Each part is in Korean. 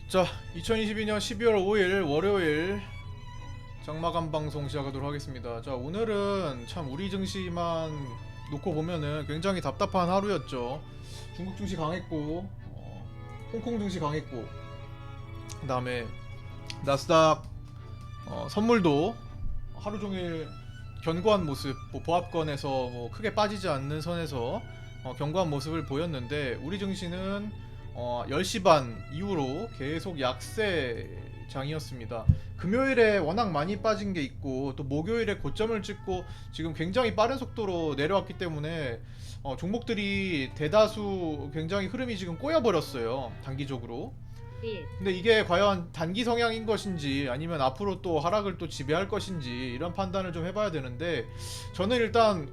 자, 2022년 12월 5일 월요일 장마감 방송 시작하도록 하겠습니다. 자, 오늘은 참 우리 증시만 놓고 보면은 굉장히 답답한 하루였죠. 중국 증시 강했고, 홍콩 증시 강했고, 그다음에 나스닥 선물도 하루 종일 견고한 모습, 보합권에서 크게 빠지지 않는 선에서 견고한 모습을 보였는데 우리 증시는 10시 반 이후로 계속 약세장이었습니다. 금요일에 워낙 많이 빠진 게 있고 또 목요일에 고점을 찍고 지금 굉장히 빠른 속도로 내려왔기 때문에 종목들이 대다수 굉장히 흐름이 지금 꼬여버렸어요. 단기적으로. 근데 이게 과연 단기 성향인 것인지 아니면 앞으로 또 하락을 또 지배할 것인지 이런 판단을 좀 해봐야 되는데, 저는 일단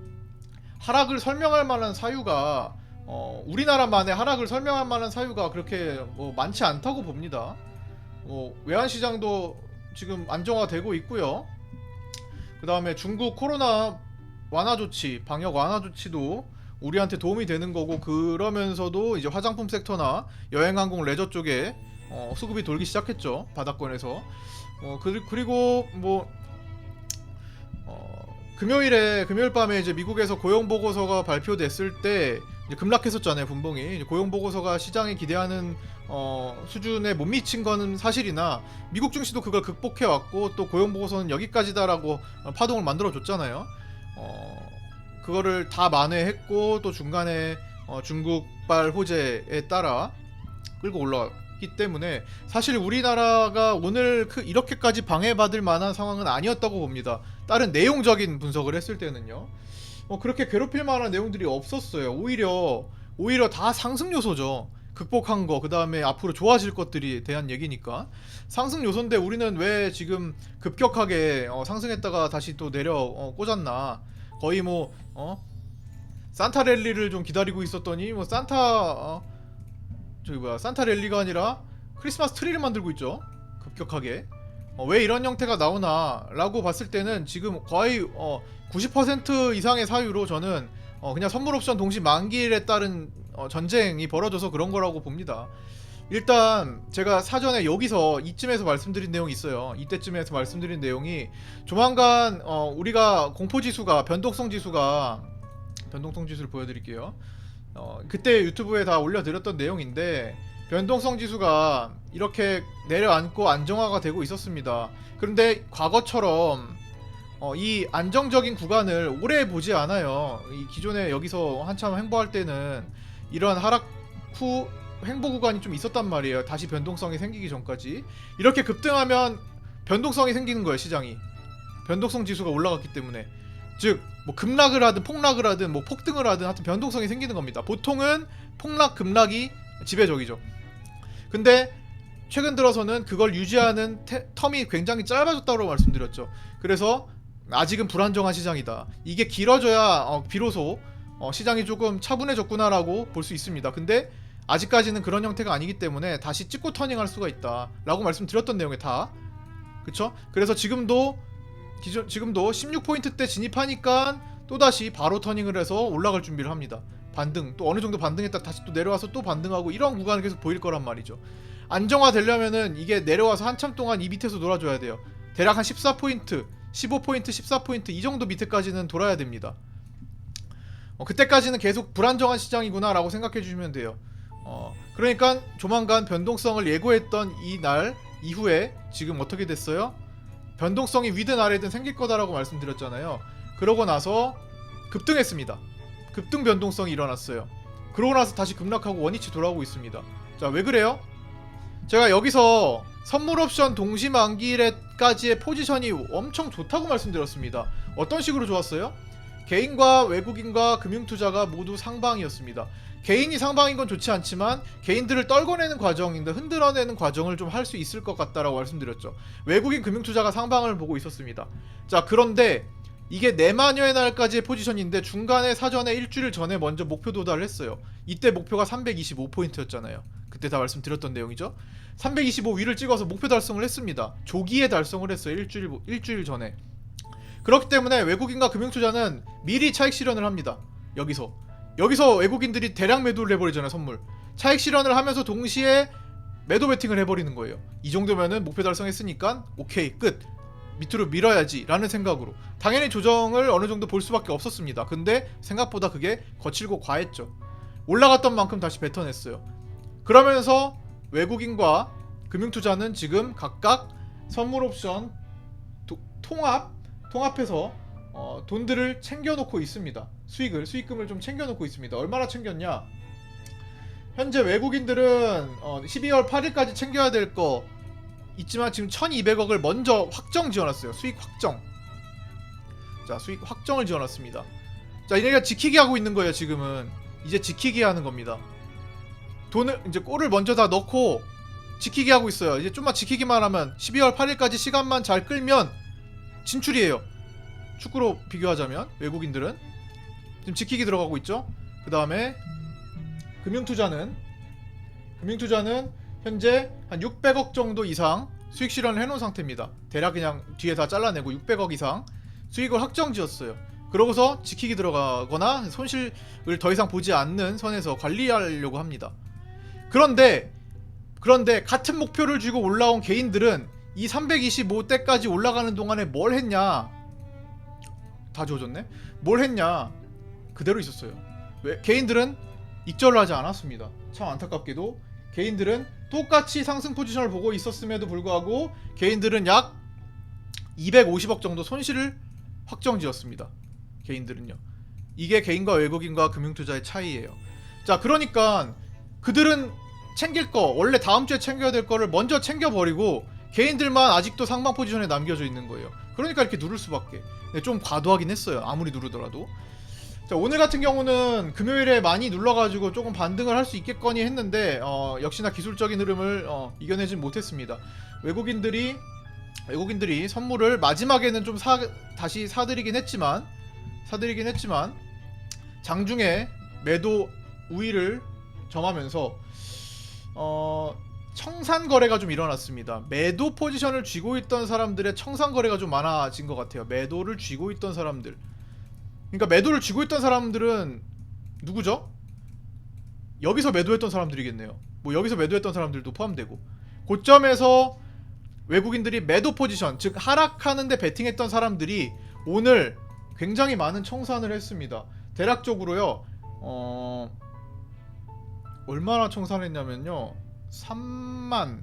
하락을 설명할 만한 사유가 우리나라만의 하락을 설명할 만한 사유가 그렇게 많지 않다고 봅니다. 외환 시장도 지금 안정화되고 있고요. 그 다음에 중국 코로나 완화 조치, 방역 완화 조치도 우리한테 도움이 되는 거고, 그러면서도 이제 화장품 섹터나 여행항공 레저 쪽에 수급이 돌기 시작했죠. 바닥권에서. 그리고 금요일 밤에 이제 미국에서 고용 보고서가 발표됐을 때 이제 급락했었잖아요. 분봉이 이제 고용 보고서가 시장이 기대하는 수준에 못 미친 거는 사실이나 미국 증시도 그걸 극복해 왔고 또 고용 보고서는 여기까지다라고 파동을 만들어 줬잖아요. 그거를 다 만회했고 또 중간에 중국발 호재에 따라 끌고 올라왔기 때문에 사실 우리나라가 오늘 이렇게까지 방해받을 만한 상황은 아니었다고 봅니다. 다른 내용적인 분석을 했을 때는요. 그렇게 괴롭힐 만한 내용들이 없었어요. 오히려 다 상승 요소죠. 극복한 거, 그 다음에 앞으로 좋아질 것들이 대한 얘기니까 상승 요소인데 우리는 왜 지금 급격하게 상승했다가 다시 또 내려 꽂았나. 거의 산타 랠리를 좀 기다리고 있었더니 산타 랠리가 아니라 크리스마스 트리를 만들고 있죠. 급격하게. 왜 이런 형태가 나오나 라고 봤을 때는 지금 거의 90% 이상의 사유로 저는 그냥 선물 옵션 동시 만기일에 따른 전쟁이 벌어져서 그런 거라고 봅니다. 일단 제가 사전에 여기서 이쯤에서 말씀드린 내용이 있어요. 이때쯤에서 말씀드린 내용이 조만간 우리가 공포지수가 변동성 지수를 보여드릴게요. 그때 유튜브에 다 올려드렸던 내용인데, 변동성 지수가 이렇게 내려앉고 안정화가 되고 있었습니다. 그런데 과거처럼 이 안정적인 구간을 오래 보지 않아요. 이 기존에 여기서 한참 횡보할 때는 이런 하락 후 횡보 구간이 좀 있었단 말이에요. 다시 변동성이 생기기 전까지. 이렇게 급등하면 변동성이 생기는 거예요. 시장이 변동성 지수가 올라갔기 때문에. 즉 급락을 하든 폭락을 하든 폭등을 하든 하여튼 변동성이 생기는 겁니다. 보통은 폭락 급락이 지배적이죠. 근데 최근 들어서는 그걸 유지하는 텀이 굉장히 짧아졌다고 말씀드렸죠. 그래서 아직은 불안정한 시장이다. 이게 길어져야 비로소 시장이 조금 차분해졌구나라고 볼 수 있습니다. 근데 아직까지는 그런 형태가 아니기 때문에 다시 찍고 터닝할 수가 있다 라고 말씀드렸던 내용에 다 그쵸? 그래서 지금도 16포인트 때 진입하니까 또다시 바로 터닝을 해서 올라갈 준비를 합니다. 반등, 또 어느 정도 반등했다 다시 또 내려와서 또 반등하고 이런 구간을 계속 보일 거란 말이죠. 안정화 되려면은 이게 내려와서 한참 동안 이 밑에서 놀아줘야 돼요. 대략 한 14포인트, 15포인트, 14포인트 이 정도 밑에까지는 돌아야 됩니다. 그때까지는 계속 불안정한 시장이구나 라고 생각해 주시면 돼요. 그러니까 조만간 변동성을 예고했던 이 날 이후에 지금 어떻게 됐어요? 변동성이 위든 아래든 생길 거다라고 말씀드렸잖아요. 그러고 나서 급등했습니다. 급등 변동성이 일어났어요. 그러고 나서 다시 급락하고 원위치 돌아오고 있습니다. 자, 왜 그래요? 제가 여기서 선물 옵션 동시 만기일에까지의 포지션이 엄청 좋다고 말씀드렸습니다. 어떤 식으로 좋았어요? 개인과 외국인과 금융투자가 모두 상방이었습니다. 개인이 상방인 건 좋지 않지만 개인들을 떨궈내는 과정인데 흔들어내는 과정을 좀 할 수 있을 것 같다라고 말씀드렸죠. 외국인 금융투자가 상방을 보고 있었습니다. 자, 그런데 이게 내만여의 날까지의 포지션인데 중간에 사전에 일주일 전에 먼저 목표 도달을 했어요. 이때 목표가 325포인트였잖아요. 그때 다 말씀드렸던 내용이죠. 325 위를 찍어서 목표 달성을 했습니다. 조기에 달성을 했어요. 일주일 전에. 그렇기 때문에 외국인과 금융투자는 미리 차익 실현을 합니다. 여기서 외국인들이 대량 매도를 해버리잖아요. 선물 차익 실현을 하면서 동시에 매도 베팅을 해버리는 거예요. 이 정도면은 목표 달성했으니까 오케이 끝, 밑으로 밀어야지 라는 생각으로 당연히 조정을 어느 정도 볼 수밖에 없었습니다. 근데 생각보다 그게 거칠고 과했죠. 올라갔던 만큼 다시 뱉어냈어요. 그러면서 외국인과 금융투자는 지금 각각 선물 옵션 통합해서 돈들을 챙겨놓고 있습니다. 수익금을 좀 챙겨놓고 있습니다. 얼마나 챙겼냐? 현재 외국인들은 12월 8일까지 챙겨야 될 거 있지만 지금 1200억을 먼저 확정 지어놨어요. 수익 확정. 자, 수익 확정을 지어놨습니다. 자, 얘네가 지키기 하고 있는 거예요. 지금은 이제 지키기 하는 겁니다. 돈을 이제 골을 먼저 다 넣고 지키기 하고 있어요. 이제 좀만 지키기만 하면 12월 8일까지 시간만 잘 끌면 진출이에요. 축구로 비교하자면 외국인들은 지금 지키기 들어가고 있죠. 그 다음에 금융투자는 현재 한 600억 정도 이상 수익 실현을 해놓은 상태입니다. 대략 그냥 뒤에 다 잘라내고 600억 이상 수익을 확정 지었어요. 그러고서 지키기 들어가거나 손실을 더 이상 보지 않는 선에서 관리하려고 합니다. 그런데 같은 목표를 쥐고 올라온 개인들은 이 325대까지 올라가는 동안에 뭘 했냐? 다 지워졌네? 뭘 했냐? 그대로 있었어요. 왜? 개인들은 익절을 하지 않았습니다. 참 안타깝게도 개인들은 똑같이 상승 포지션을 보고 있었음에도 불구하고 개인들은 약 250억 정도 손실을 확정지었습니다. 개인들은요. 이게 개인과 외국인과 금융투자의 차이예요. 자, 그러니까 그들은 챙길 거, 원래 다음 주에 챙겨야 될 거를 먼저 챙겨버리고 개인들만 아직도 상방 포지션에 남겨져 있는 거예요. 그러니까 이렇게 누를 수밖에. 네, 좀 과도하긴 했어요. 아무리 누르더라도. 자, 오늘 같은 경우는 금요일에 많이 눌러가지고 조금 반등을 할 수 있겠거니 했는데 역시나 기술적인 흐름을 이겨내진 못했습니다. 외국인들이 선물을 마지막에는 좀 다시 사들이긴 했지만 장중에 매도 우위를 점하면서 청산 거래가 좀 일어났습니다. 매도 포지션을 쥐고 있던 사람들의 청산 거래가 좀 많아진 것 같아요. 매도를 쥐고 있던 사람들. 그러니까 매도를 쥐고 있던 사람들은 누구죠? 여기서 매도했던 사람들이겠네요. 뭐 여기서 매도했던 사람들도 포함되고, 고점에서 외국인들이 매도 포지션, 즉 하락하는데 베팅했던 사람들이 오늘 굉장히 많은 청산을 했습니다. 대략적으로요, 얼마나 청산했냐면요, 3만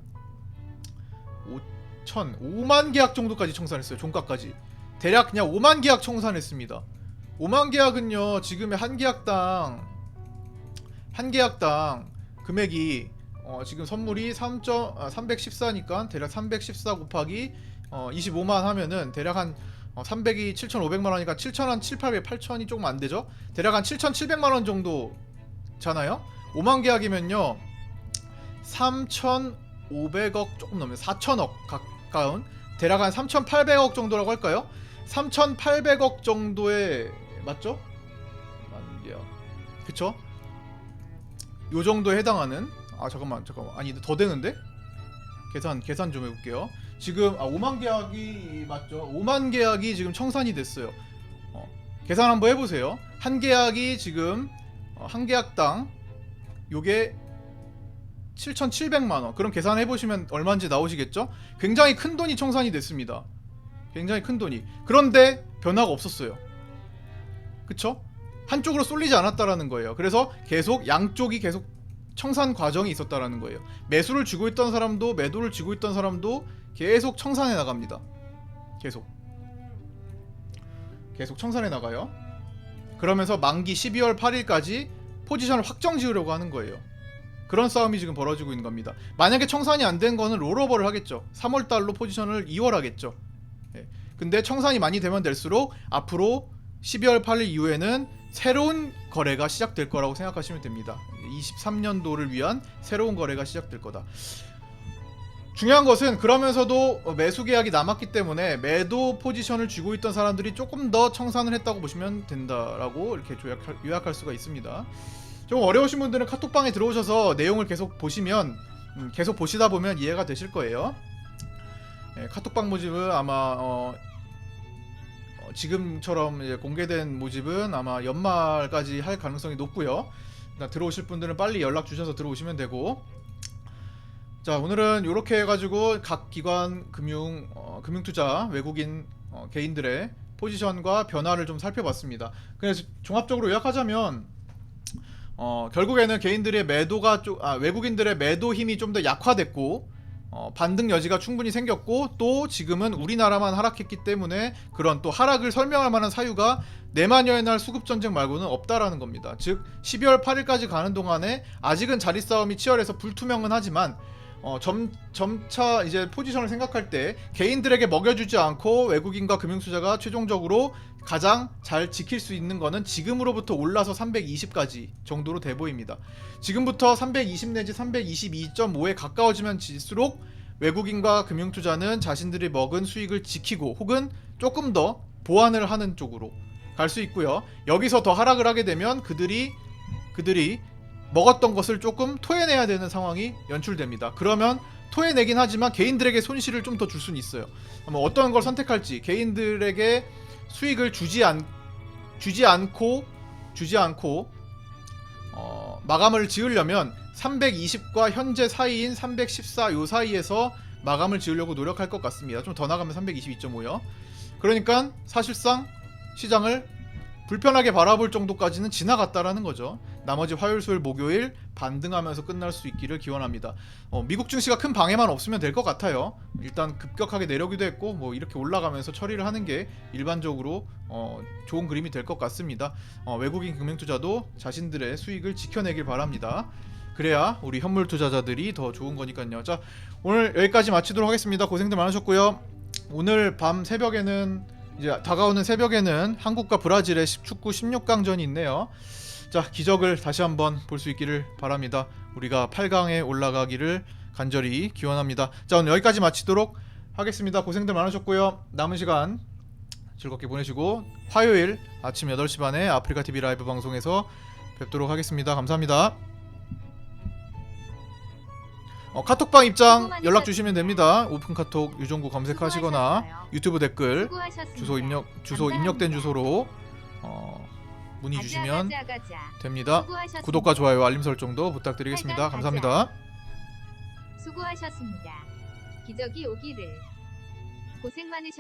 5만 계약 정도까지 청산했어요. 종가까지 대략 그냥 5만 계약 청산했습니다. 5만 계약은요, 지금의 한 계약당 금액이 지금 선물이 314니까 대략 314 곱하기 25만 하면은 대략 한 300이 7,500만 원이니까 7,000한 7,800, 8,000이 조금 안 되죠? 대략 한 7,700만 원 정도잖아요. 5만 계약이면요 3,500억 조금 넘는 4,000억 가까운, 대략 한 3,800억 정도라고 할까요? 3,800억 정도의, 맞죠? 그쵸? 요 정도에 해당하는, 잠깐만 아니 더 되는데? 계산 좀 해볼게요. 지금 5만 계약이 맞죠? 5만 계약이 지금 청산이 됐어요. 계산 한번 해보세요. 한 계약이 지금 한 계약당 요게 7,700만원. 그럼 계산해보시면 얼마인지 나오시겠죠? 굉장히 큰 돈이 청산이 됐습니다. 굉장히 큰 돈이. 그런데 변화가 없었어요. 그쵸? 한쪽으로 쏠리지 않았다라는 거예요. 그래서 계속 양쪽이 계속 청산 과정이 있었다라는 거예요. 매수를 쥐고 있던 사람도 매도를 쥐고 있던 사람도 계속 청산해 나갑니다. 계속 청산해 나가요. 그러면서 만기 12월 8일까지 포지션을 확정 지으려고 하는 거예요. 그런 싸움이 지금 벌어지고 있는 겁니다. 만약에 청산이 안 된 거는 롤오버를 하겠죠. 3월달로 포지션을 2월 하겠죠. 근데 청산이 많이 되면 될수록 앞으로 12월 8일 이후에는 새로운 거래가 시작될 거라고 생각하시면 됩니다. 23년도를 위한 새로운 거래가 시작될 거다. 중요한 것은 그러면서도 매수 계약이 남았기 때문에 매도 포지션을 쥐고 있던 사람들이 조금 더 청산을 했다고 보시면 된다라고 이렇게 요약할 수가 있습니다. 좀 어려우신 분들은 카톡방에 들어오셔서 내용을 계속 보시면 계속 보시다 보면 이해가 되실 거예요. 카톡방 모집은 아마 지금처럼 이제 공개된 모집은 아마 연말까지 할 가능성이 높고요. 들어오실 분들은 빨리 연락 주셔서 들어오시면 되고, 자, 오늘은 이렇게 해가지고 각 기관 금융투자 외국인 개인들의 포지션과 변화를 좀 살펴봤습니다. 그래서 종합적으로 요약하자면 결국에는 개인들의 외국인들의 매도 힘이 좀 더 약화됐고 반등 여지가 충분히 생겼고, 또 지금은 우리나라만 하락했기 때문에 그런 또 하락을 설명할 만한 사유가 내만여의 날 수급전쟁 말고는 없다라는 겁니다. 즉 12월 8일까지 가는 동안에 아직은 자리 싸움이 치열해서 불투명은 하지만 점차 이제 포지션을 생각할 때 개인들에게 먹여주지 않고 외국인과 금융투자가 최종적으로 가장 잘 지킬 수 있는 거는 지금으로부터 올라서 320까지 정도로 돼 보입니다. 지금부터 320 내지 322.5에 가까워지면 질수록 외국인과 금융투자는 자신들이 먹은 수익을 지키고 혹은 조금 더 보완을 하는 쪽으로 갈 수 있고요. 여기서 더 하락을 하게 되면 그들이 먹었던 것을 조금 토해내야 되는 상황이 연출됩니다. 그러면 토해내긴 하지만 개인들에게 손실을 좀 더 줄 수는 있어요. 어떤 걸 선택할지, 개인들에게 수익을 주지 않고 마감을 지으려면 320과 현재 사이인 314 요 사이에서 마감을 지으려고 노력할 것 같습니다. 좀 더 나가면 322.5요. 그러니까 사실상 시장을 불편하게 바라볼 정도까지는 지나갔다라는 거죠. 나머지 화요일, 수요일, 목요일 반등하면서 끝날 수 있기를 기원합니다. 미국 증시가 큰 방해만 없으면 될 것 같아요. 일단 급격하게 내려기도 했고 뭐 이렇게 올라가면서 처리를 하는 게 일반적으로 좋은 그림이 될 것 같습니다. 외국인 금융투자도 자신들의 수익을 지켜내길 바랍니다. 그래야 우리 현물 투자자들이 더 좋은 거니까요. 자, 오늘 여기까지 마치도록 하겠습니다. 고생들 많으셨고요. 오늘 밤 새벽에는 이제 다가오는 새벽에는 한국과 브라질의 축구 16강전이 있네요. 자, 기적을 다시 한번 볼 수 있기를 바랍니다. 우리가 8강에 올라가기를 간절히 기원합니다. 자, 오늘 여기까지 마치도록 하겠습니다. 고생들 많으셨고요. 남은 시간 즐겁게 보내시고 화요일 아침 8시 반에 아프리카TV 라이브 방송에서 뵙도록 하겠습니다. 감사합니다. 카톡방 입장 연락 주시면 됩니다. 오픈 카톡 유종구 검색하시거나 유튜브 댓글 주소 입력된 주소로 문의 주시면 됩니다. 구독과 좋아요, 알림 설정도 부탁드리겠습니다. 감사합니다. 수고하셨습니다. 기적이 오기를. 고생 많으셨습니다.